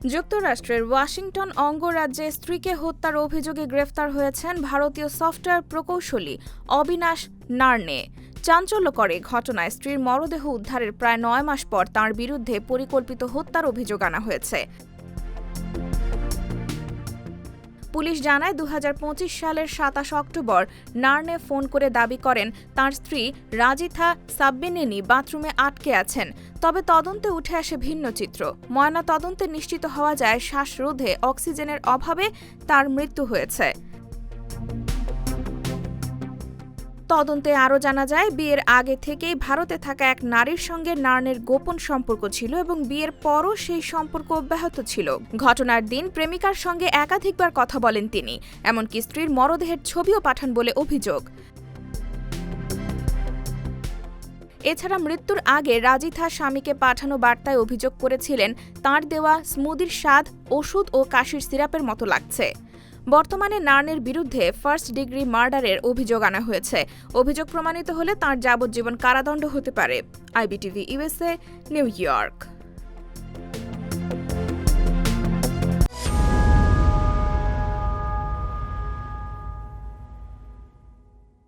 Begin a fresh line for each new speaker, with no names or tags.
যুক্তরাষ্ট্রের ওয়াশিংটন অঙ্গরাজ্যে স্ত্রীকে হত্যার অভিযোগে গ্রেফতার হয়েছেন ভারতীয় সফটওয়্যার প্রকৌশলী অবিনাশ নার্নে। চাঞ্চল্যকর এই ঘটনায় স্ত্রীর মরদেহ উদ্ধারের প্রায় ৯ মাস পর তাঁর বিরুদ্ধে পরিকল্পিত হত্যার অভিযোগ আনা হয়েছে। পুলিশ জানায় ২০২৫ সালের ২৭ অক্টোবর নার্নে ফোন করে দাবি করেন তাঁর স্ত্রী রাজিথা সাব্বিনেনি বাথরুমে আটকে আছেন। তবে তদন্তে উঠে আসে ভিন্ন চিত্র। ময়না তদন্তে নিশ্চিত হওয়া যায় শ্বাসরোধে অক্সিজেনের অভাবে তার মৃত্যু হয়েছে। তদন্তে আরও জানা যায় বিয়ের আগে থেকেই ভারতে থাকা এক নারীর সঙ্গে নার্নের গোপন সম্পর্ক ছিল এবং বিয়ের পরও সেই সম্পর্ক অব্যাহত ছিল। ঘটনার দিন প্রেমিকার সঙ্গে একাধিকবার কথা বলেন তিনি, এমনকি স্ত্রীর মরদেহের ছবিও পাঠান বলে অভিযোগ। এছাড়া মৃত্যুর আগে রাজিথা স্বামীকে পাঠানো বার্তায় অভিযোগ করেছিলেন তাঁর দেওয়া স্মুদির স্বাদ ওষুধ ও কাশির সিরাপের মতো লাগছে। বর্তমানে নার্নের বিরুদ্ধে ফার্স্ট ডিগ্রি মার্ডারের অভিযোগ আনা হয়েছে। অভিযোগ প্রমাণিত হলে তাঁর যাবজ্জীবন কারাদণ্ড হতে পারে। IBTV USA, new York.